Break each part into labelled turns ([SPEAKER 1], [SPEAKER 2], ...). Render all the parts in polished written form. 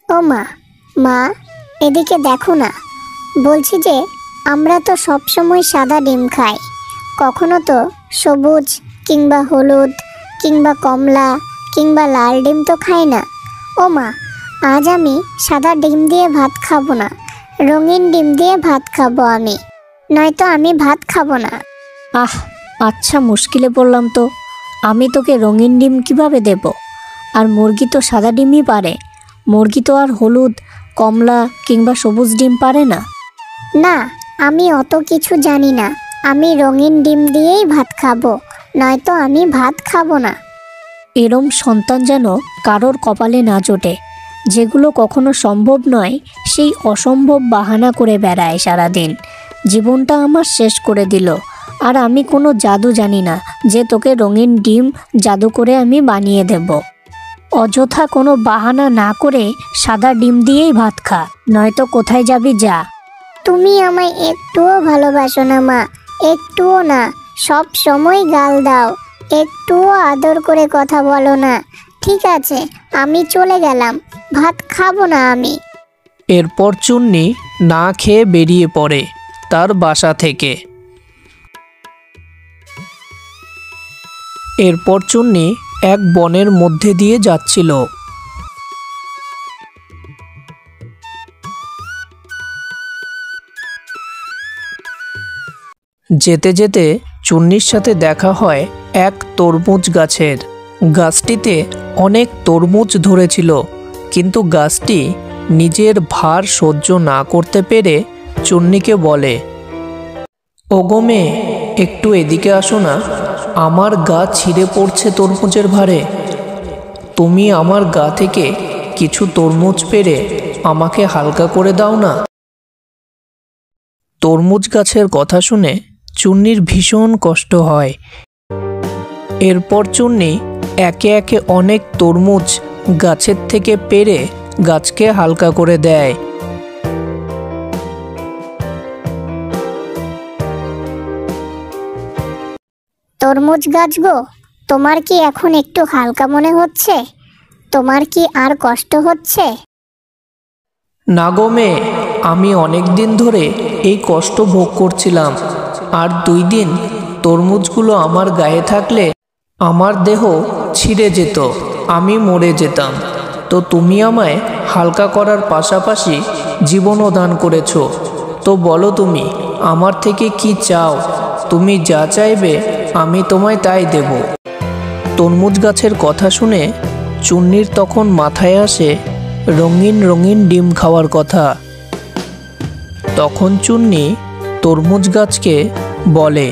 [SPEAKER 1] ও মা, মা এদিকে দেখো না। বলছি যে আমরা তো সবসময় সাদা ডিম খাই, কখনো তো সবুজ কিংবা হলুদ কিংবা কমলা কিংবা লাল ডিম তো খাই না। ও মা, আজ আমি সাদা ডিম দিয়ে ভাত খাবো না, রঙিন ডিম দিয়ে ভাত খাবো আমি, নয়তো আমি ভাত খাবো না।
[SPEAKER 2] আহ, আচ্ছা মুশকিলে পড়লাম তো। আমি তোকে রঙিন ডিম কিভাবে দেব? আর মুরগি তো সাদা ডিমই পারে, মুরগি তো আর হলুদ কমলা কিংবা সবুজ ডিম পারে না।
[SPEAKER 1] না, আমি অত কিছু জানি না, আমি রঙিন ডিম দিয়েই ভাত খাবো, নয়তো আমি ভাত খাবো না।
[SPEAKER 2] এরম সন্তান যেন কারোর কপালে না জোটে। যেগুলো কখনো সম্ভব নয় সেই অসম্ভব বাহানা করে বেড়ায় সারাদিন। জীবনটা আমার শেষ করে দিল। আর আমি কোনো জাদু জানি না যে তোকে রঙিন ডিম জাদু করে আমি বানিয়ে দেব। অযথা কোনো বাহানা না করে সাদা ডিম দিয়েই ভাত খা, নয়তো কোথায় যাবি যা।
[SPEAKER 1] তুমি আমায় একটুও ভালোবাসো না মা, একটুও না, সব সময় গাল দাও, একটুও আদর করে কথা বলো না। ঠিক আছে, আমি চলে গেলাম, ভাত খাবো না আমি।
[SPEAKER 3] এরপর চুন্নি না খেয়ে বেরিয়ে পড়ে তার বাসা থেকে। এরপর চুন্নি এক বনের মধ্যে দিয়ে যাচ্ছিল। যেতে যেতে চুন্নির সাথে দেখা হয় এক তরমুজ গাছের। গাছটিতে অনেক তরমুজ ধরেছিল, কিন্তু গাছটি নিজের ভার সহ্য না করতে পেরে চুন্নিকে বলে, ওগো মেয়ে, একটু এদিকে আসো না, আমার গা ছিঁড়ে পড়ছে তরমুজের ভারে। তুমি আমার গা থেকে কিছু তরমুজ পেড়ে আমাকে হালকা করে দাও না। তরমুজ গাছের কথা শুনে চুন্নির ভীষণ কষ্ট হয়। এরপর চুন্নি একে একে অনেক তরমুজ গাছের থেকে পেড়ে গাছকে হালকা করে দেয়।
[SPEAKER 1] তরমুজ গাছ গো, তোমার কি এখন একটু হালকা মনে হচ্ছে? তোমার কি আর কষ্ট হচ্ছে?
[SPEAKER 3] না গো মেয়ে, আমি অনেক দিন ধরে এই কষ্ট ভোগ করছিলাম। আর 2 দিন তরমুজগুলো আমার গায়ে থাকলে আমার দেহ ছিঁড়ে যেত, আমি মরে যেতাম। তো তুমি আমায় হালকা করার পাশাপাশি জীবনও দান করেছো। তো বলো তুমি আমার থেকে কি চাও? তুমি যা চাইবে আমি তোমায় তাই দেব। তরমুজ গাছের কথা শুনে চুন্নির তখন মাথায় আসে রঙিন রঙিন ডিম খাওয়ার কথা। তখন চুন্নি তরমুজ গাছকে বলে,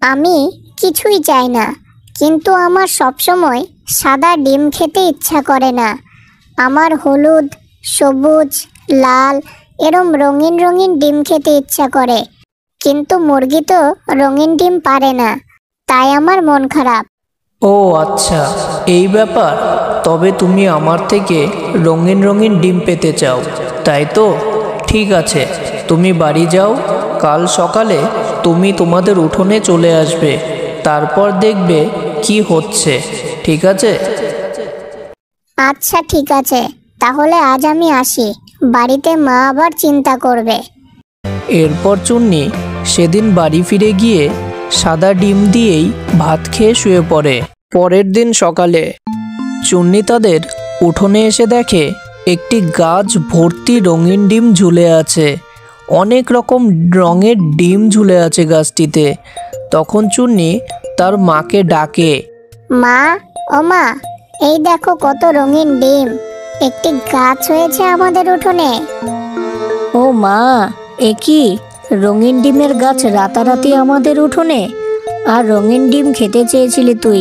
[SPEAKER 1] আমি কিছুই চাই না, কিন্তু আমার সবসময় সাদা ডিম খেতে ইচ্ছা করে না। আমার হলুদ সবুজ লাল এরম রঙিন রঙিন ডিম খেতে ইচ্ছা করে, কিন্তু মুরগি তো রঙিন ডিম পারে না, তাই আমার মন খারাপ।
[SPEAKER 3] ও আচ্ছা, এই ব্যাপার। তবে তুমি আমার থেকে রঙিন রঙিন ডিম পেতে চাও, তাই তো? ঠিক আছে, তুমি বাড়ি যাও, কাল সকালে তুমি তোমাদের উঠোনে চলে আসবে, তারপর দেখবে কি হচ্ছে। ঠিক আছে?
[SPEAKER 1] আচ্ছা ঠিক আছে, তাহলে আজ আমি আসি, বাড়িতে মা আবার চিন্তা করবে।
[SPEAKER 3] এরপর চুন্নি সেদিন বাড়ি ফিরে গিয়ে সাদা ডিম দিয়েই ভাত খেয়ে শুয়ে পড়ে। পরের দিন সকালে চুন্নি তাদের উঠোনে এসে দেখে একটি গাছ ভর্তি রঙিন ডিম ঝুলে আছে। অনেক রকম রঙের ডিম ঝুলে আছে গাছটিতে। তখন চুন্নি তার মাকে ডাকে,
[SPEAKER 1] মা, ও মা, এই দেখো কত রঙিন ডিম, একটি গাছ হয়েছে আমাদের উঠোনে।
[SPEAKER 2] ও মা, এ কি রঙিন ডিমের গাছ রাতারাতি আমাদের উঠোনে? আর রঙিন ডিম খেতে চেয়েছিলি তুই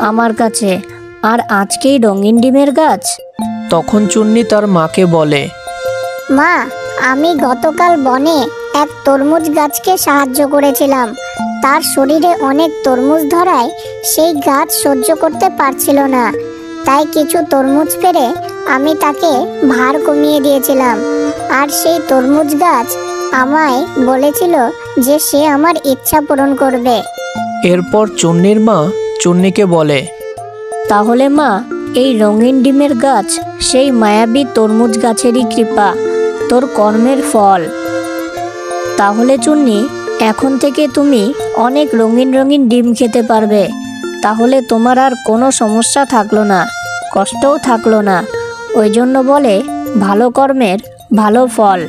[SPEAKER 2] আমার কাছে, আর আজকেই রঙিন ডিমের গাছ?
[SPEAKER 3] তখন চুন্নি তার মাকে বলে,
[SPEAKER 1] মা, আমি গতকাল বনে এক তরমুজ গাছকে সাহায্য করেছিলাম। তার শরীরে অনেক তরমুজ ধরায় সেই গাছ সহ্য করতে পারছিল না, তাই কিছু তরমুজ পেড়ে আমি তাকে ভার কমিয়ে দিয়েছিলাম। আর সেই তরমুজ গাছ আমায় বলেছিল যে সে আমার ইচ্ছা পূরণ করবে।
[SPEAKER 3] এরপর চুন্নির মা চুন্নিকে বলে,
[SPEAKER 2] তাহলে মা, এই রঙিন ডিমের গাছ সেই মায়াবী তরমুজ গাছেরই কৃপা, তোর কর্মের ফল। তাহলে চুন্নি, এখন থেকে তুমি অনেক রঙিন রঙিন ডিম খেতে পারবে। তাহলে তোমার আর কোনো সমস্যা থাকলো না, কষ্টও থাকলো না। ওই জন্য বলে ভালো কর্মের ভালো ফল।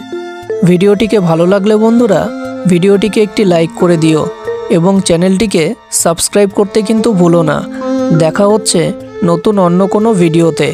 [SPEAKER 3] ভিডিওটিকে ভালো লাগলে বন্ধুরা ভিডিওটিকে একটি লাইক করে দিও এবং চ্যানেলটিকে সাবস্ক্রাইব করতে কিন্তু ভুলো না। দেখা হচ্ছে নতুন অন্য কোনো ভিডিওতে।